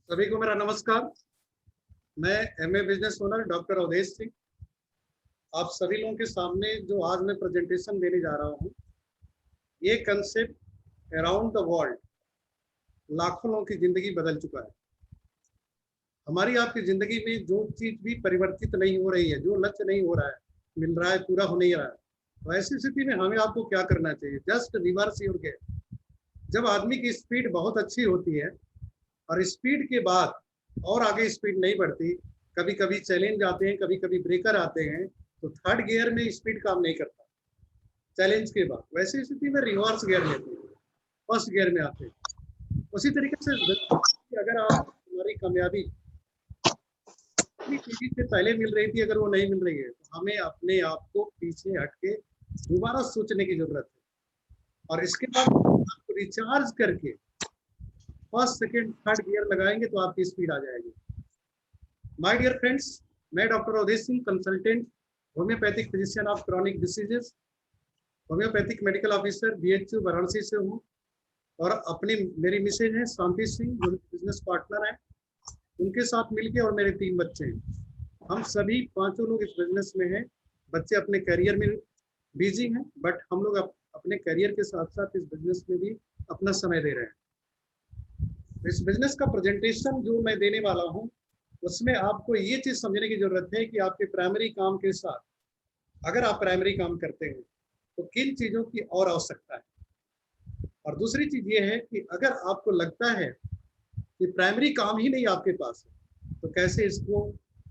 सभी को मेरा नमस्कार। मैं MA business owner doctor Awadhesh Singh आप सभी लोगों के सामने जो आज मैं प्रेजेंटेशन देने जा रहा हूँ, ये कंसेप्ट अराउंड द वर्ल्ड लाखों लोगों की जिंदगी बदल चुका है। हमारी आपकी जिंदगी में जो चीज भी परिवर्तित नहीं हो रही है, जो लक्ष्य नहीं हो रहा है, मिल रहा है, पूरा हो नहीं रहा है, तो ऐसी स्थिति में हमें आपको क्या करना चाहिए? Just reverse your gear. जब आदमी की स्पीड बहुत अच्छी होती है और स्पीड के बाद और आगे स्पीड नहीं बढ़ती, कभी कभी चैलेंज आते हैं, कभी कभी ब्रेकर आते हैं, तो थर्ड गियर में स्पीड काम नहीं करता चैलेंज के बाद। वैसी स्थिति में रिवर्स गियर लेते हैं, फर्स्ट गियर में आते हैं। उसी तरीके से अगर आप हमारी कामयाबी चीज से पहले मिल रही थी, अगर वो नहीं मिल रही है, तो हमें अपने आप को पीछे हट के दोबारा सोचने की जरूरत है और इसके बाद आपको रिचार्ज करके फर्स्ट सेकेंड थर्ड गियर लगाएंगे तो आपकी स्पीड आ जाएगी। माय डियर फ्रेंड्स, मैं doctor Awadhesh Singh, consultant, homeopathic physician of chronic diseases, homeopathic medical officer, BHU Varanasi से हूँ। और अपनी मेरी मिसेज है शांति सिंह, जो बिजनेस पार्टनर है, उनके साथ मिलके, और मेरे 3 बच्चे हैं। हम सभी पांचों लोग इस बिजनेस में हैं। बच्चे अपने करियर में बिजी हैं, बट हम लोग अपने करियर के साथ साथ इस बिजनेस में भी अपना समय दे रहे हैं। इस बिजनेस का प्रेजेंटेशन जो मैं देने वाला हूँ, उसमें आपको ये चीज समझने की जरूरत है कि आपके प्राइमरी काम के साथ, अगर आप प्राइमरी काम करते हैं तो किन चीजों की और आवश्यकता है। और दूसरी चीज ये है कि अगर आपको लगता है कि प्राइमरी काम ही नहीं आपके पास है, तो कैसे इसको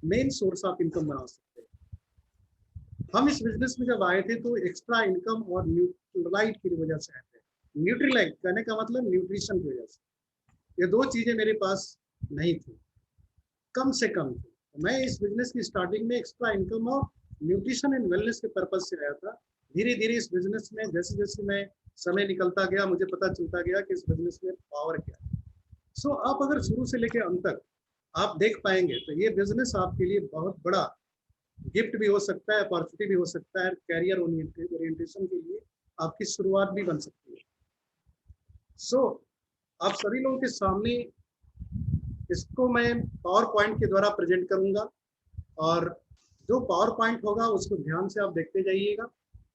मेन सोर्स ऑफ इनकम बना सकते हैं। हम इस बिजनेस में जब आए थे तो एक्स्ट्रा इनकम और न्यूट्रलाइट की वजह से आए थे। न्यूट्रीलाइट कहने का मतलब न्यूट्रिशन की वजह से। ये 2 चीजें मेरे पास नहीं थी, कम से कम थी। तो मैं इस बिजनेस की स्टार्टिंग में एक्स्ट्रा इनकम और न्यूट्रिशन एंड वेलनेस के पर्पज से आया था। धीरे धीरे इस बिजनेस में जैसे जैसे मैं समय निकलता गया, मुझे पता चलता गया कि इस बिजनेस में पावर क्या है। सो आप अगर शुरू से लेकर अंत तक आप देख पाएंगे तो ये बिजनेस आपके लिए बहुत बड़ा गिफ्ट भी हो सकता है, अपॉर्चुनिटी भी हो सकता है, कैरियर ओरिएंटेशन के लिए आपकी शुरुआत भी बन सकती है। सो आप सभी लोगों के सामने इसको मैं पावर पॉइंट के द्वारा प्रेजेंट करूंगा, और जो पावर पॉइंट होगा उसको ध्यान से आप देखते जाइएगा।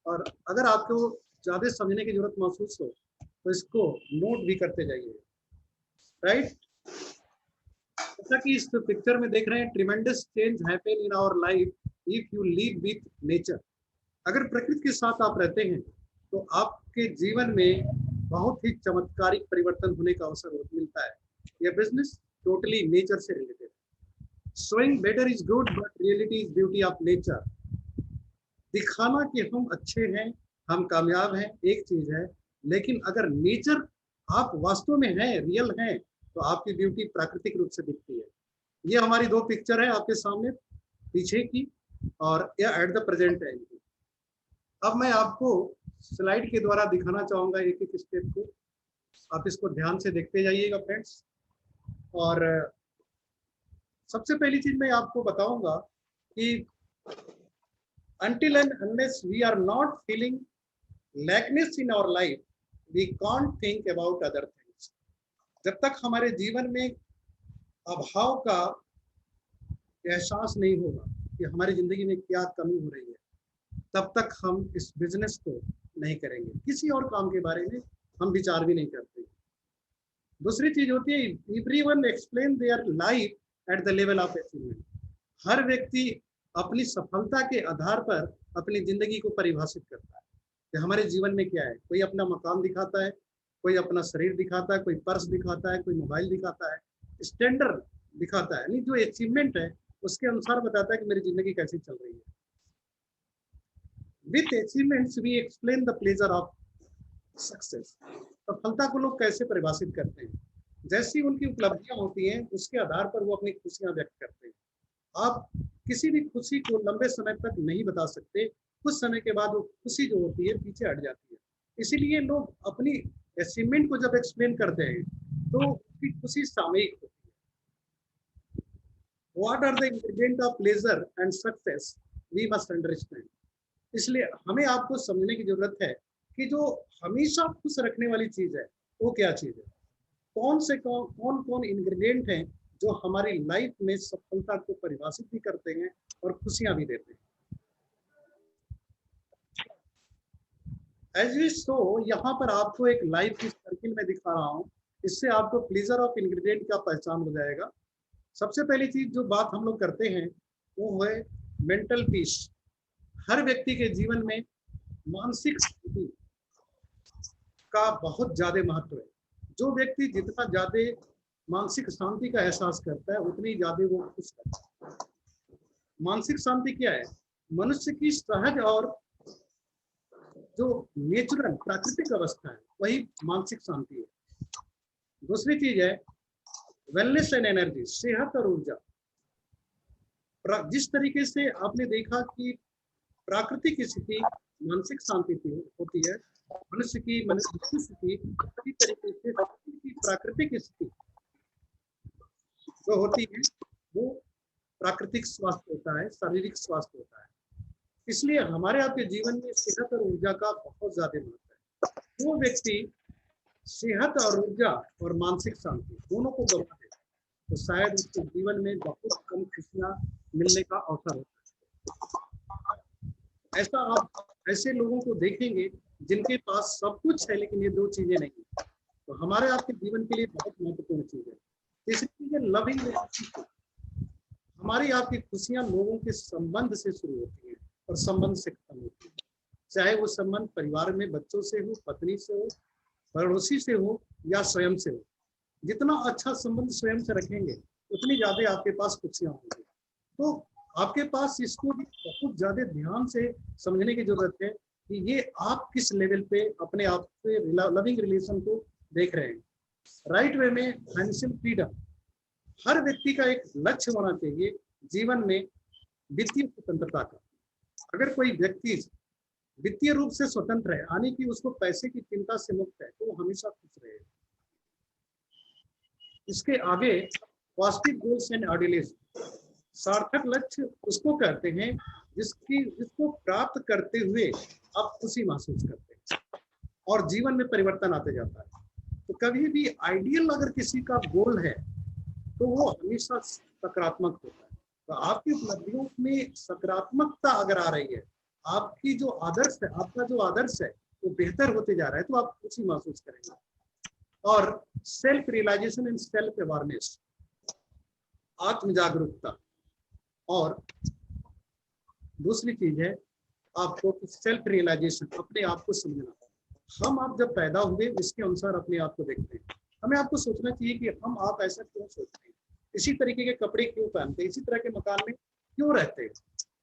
और अगर आपको ज्यादा समझने की जरूरत महसूस हो तो इसको नोट भी करते जाइएगा, राइट। जैसा कि इस पिक्चर में देख रहे हैं, tremendous change happen in our life if you live with nature. अगर प्रकृति के साथ आप रहते हैं तो आपके जीवन में बहुत ही चमत्कारिक परिवर्तन होने का अवसर मिलता है। यह बिजनेस टोटली नेचर से रिलेटेड है। Showing better is good but reality is beauty of nature. दिखाना कि हम अच्छे हैं, हम कामयाब हैं, एक चीज है, लेकिन अगर नेचर आप वास्तव में हैं, रियल हैं, तो आपकी ब्यूटी प्राकृतिक रूप से दिखती है। ये हमारी 2 पिक्चर है आपके सामने, पीछे की और यह एट द प्रेजेंट है। अब मैं आपको स्लाइड के द्वारा दिखाना चाहूंगा एक एक स्टेप को। आप इसको ध्यान से देखते जाइएगा फ्रेंड्स। और सबसे पहली चीज मैं आपको बताऊंगा कि until and unless we are not feeling lackness in our life, we can't think about other things. जब तक हमारे जीवन में अभाव का एहसास नहीं होगा कि हमारी जिंदगी में क्या कमी हो रही है, तब तक हम इस बिजनेस को नहीं करेंगे। किसी और काम के बारे में हम विचार भी नहीं करते। दूसरी चीज होती है, everyone explain their life at the level of achievement. हर व्यक्ति अपनी सफलता के आधार पर अपनी जिंदगी को परिभाषित करता है कि हमारे जीवन में क्या है। कोई अपना मकान दिखाता है, कोई अपना शरीर दिखाता है, कोई पर्स दिखाता है, कोई मोबाइल दिखाता है, स्टैंडर्ड दिखाता है, यानी जो अचीवमेंट है उसके अनुसार बताता है कि मेरी जिंदगी कैसी चल रही है। With achievements we explain the pleasure of success. सफलता को लोग कैसे परिभाषित करते हैं? जैसी उनकी उपलब्धियां होती हैं उसके आधार पर वो अपनी खुशियां व्यक्त करते हैं। आप किसी भी खुशी को लंबे समय तक नहीं बता सकते, कुछ समय के बाद वो खुशी जो होती है पीछे हट जाती है। इसीलिए लोग अपनी अचीवमेंट को जब एक्सप्लेन करते हैं तो उसकी खुशी सामयिक होती है। What are the ingredient of pleasure and success we must understand. इसलिए हमें आपको समझने की जरूरत है कि जो हमेशा खुश रखने वाली चीज है वो क्या चीज है। कौन कौन इंग्रेडिएंट हैं जो हमारी लाइफ में सफलता को परिभाषित भी करते हैं और खुशियां भी देते हैं। एज वी शो, यहाँ पर आपको एक लाइफ की सर्किल में दिखा रहा हूँ, इससे आपको प्लेजर ऑफ इंग्रेडिएंट का पहचान हो जाएगा। सबसे पहली चीज जो बात हम लोग करते हैं वो है मेंटल पीस। हर व्यक्ति के जीवन में मानसिक स्थिति का बहुत ज्यादा महत्व है। जो व्यक्ति जितना ज्यादा मानसिक शांति का एहसास करता है उतनी ज्यादा वो खुश रहता है। मानसिक शांति क्या है? मनुष्य की सहज और जो नेचुरल प्राकृतिक अवस्था है वही मानसिक शांति है। दूसरी चीज है वेलनेस एंड एनर्जी, सेहत और ऊर्जा। जिस तरीके से आपने देखा कि प्राकृतिक स्थिति मानसिक शांति होती है, मनुष्य की स्थिति उसी तरीके से की प्राकृतिक स्थिति जो होती है वो प्राकृतिक स्वास्थ्य होता है, शारीरिक स्वास्थ्य होता है। इसलिए हमारे आपके जीवन में सेहत और ऊर्जा का बहुत ज्यादा महत्व है। वो व्यक्ति सेहत और ऊर्जा और मानसिक शांति दोनों को गवा दे तो शायद उसके जीवन में बहुत कम खुशियां मिलने का अवसर होता है। ऐसा आप ऐसे लोगों को देखेंगे जिनके पास सब कुछ है लेकिन ये दो चीजें नहीं है, तो हमारे आपके जीवन के लिए बहुत महत्वपूर्ण चीज है। तीसरी चीज है लविंग रिलेशनशिप। हमारी आपकी खुशियां लोगों के संबंध से शुरू होती है और संबंध से खत्म होती है। चाहे वो संबंध परिवार में बच्चों से हो, पत्नी से हो, पड़ोसी से हो या स्वयं से हो। जितना अच्छा संबंध स्वयं से रखेंगे उतनी ज्यादा आपके पास खुशियां होंगी। तो आपके पास इसको भी बहुत ज्यादा ध्यान से समझने की जरूरत है कि ये आप किस लेवल पे अपने आप से लविंग रिलेशन को देख रहे हैं। राइट वे में फाइनेंशियल फ्रीडम, हर व्यक्ति का एक लक्ष्य होना चाहिए जीवन में वित्तीय स्वतंत्रता का। अगर कोई व्यक्ति वित्तीय रूप से स्वतंत्र है, यानी कि उसको पैसे की चिंता से मुक्त है, तो वो हमेशा खुश रहेगा। इसके आगे पॉजिटिव गोल्स एंड आइडियल्स, सार्थक लक्ष्य उसको कहते हैं जिसको प्राप्त करते हुए आप खुशी महसूस करते हैं और जीवन में परिवर्तन आते जाता है। तो कभी भी आइडियल अगर किसी का गोल है तो वो हमेशा सकारात्मक होता है। तो आपकी उपलब्धियों में सकारात्मकता अगर आ रही है, आपकी जो आदर्श है, आपका जो आदर्श है वो बेहतर होते जा रहा है, तो आप खुशी महसूस करेंगे। और self realisation and self awareness, आत्म जागरूकता। और दूसरी चीज है आपको सेल्फ रियलाइजेशन, अपने आप को समझना। हम आप जब पैदा हुए इसके अनुसार अपने आप को देखते हैं। हमें आपको सोचना चाहिए कि हम आप ऐसा क्यों सोचते हैं, इसी तरीके के कपड़े क्यों पहनते हैं, इसी तरह के मकान में क्यों रहते हैं।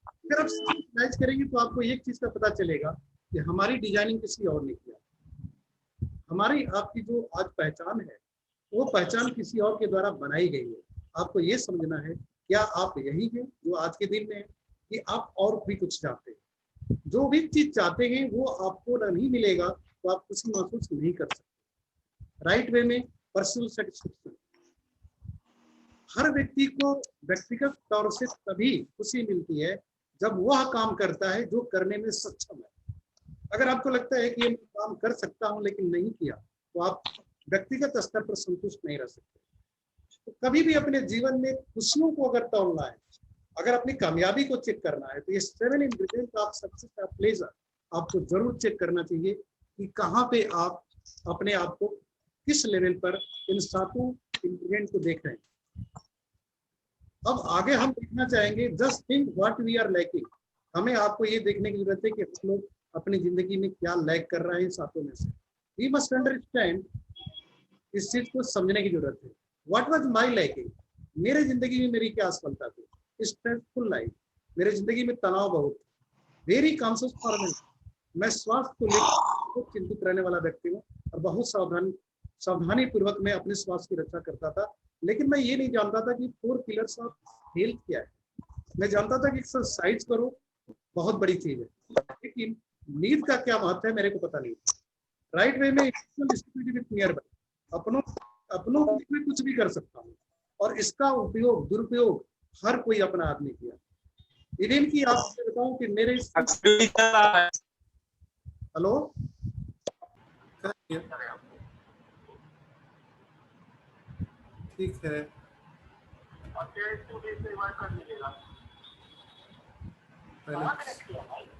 अगर आप रियलाइज करेंगे तो आपको एक चीज का पता चलेगा कि हमारी डिजाइनिंग किसी और ने किया। हमारी आपकी जो आज पहचान है वो पहचान किसी और के द्वारा बनाई गई है। आपको ये समझना है क्या आप यही हैं जो आज के दिन में है कि आप और भी कुछ चाहते हैं। जो भी चीज चाहते हैं वो आपको नहीं मिलेगा तो आप खुशी महसूस नहीं कर सकते। राइट वे में पर्सनल सेटिस्फेक्शन, हर व्यक्ति को व्यक्तिगत तौर से तभी खुशी मिलती है जब वह काम करता है जो करने में सक्षम है। अगर आपको लगता है कि ये मैं काम कर सकता हूं लेकिन नहीं किया तो आप व्यक्तिगत स्तर पर संतुष्ट नहीं रह सकते। तो कभी भी अपने जीवन में खुशियों को अगर तोड़ना है, अगर अपनी कामयाबी को चेक करना है, तो ये 7 इंग्रेडिएंट ऑफ सक्सेस का प्लेजर आपको जरूर चेक करना चाहिए कि कहाँ पे आप अपने आप को किस लेवल पर इन 7 इंग्रेडिएंट को देख रहे हैं। अब आगे हम देखना चाहेंगे just think what we are lacking. हमें आपको ये देखने की जरूरत है कि हम लोग अपनी जिंदगी में क्या लैक कर रहे हैं 7 में से। वी मस्ट अंडरस्टैंड, इस चीज को समझने की जरूरत है। व्हाट वाज माय लैकिंग, मेरे जिंदगी में मेरी क्या असफलता थी। स्ट्रेसफुल लाइफ, मेरे जिंदगी में तनाव बहुत, वेरी कॉन्शियस फॉर मी, मैं स्वास्थ्य को लेकर बहुत चिंतित रहने वाला व्यक्ति हूँ और बहुत सावधानी पूर्वक मैं अपने स्वास्थ्य की रक्षा करता था। लेकिन मैं ये नहीं जानता था कि 4 पिलर्स ऑफ हेल्थ क्या है। मैं जानता था कि एक्सरसाइज करो बहुत बड़ी चीज है, लेकिन नींद का क्या महत्व है मेरे को पता नहीं। राइट वे में अपनों अपनों के लिए कुछ भी कर सकता हूँ और इसका उपयोग दुरुपयोग हर कोई अपना आदमी किया। इवन की आपको बताऊं कि मेरे हेलो ठीक है, पहले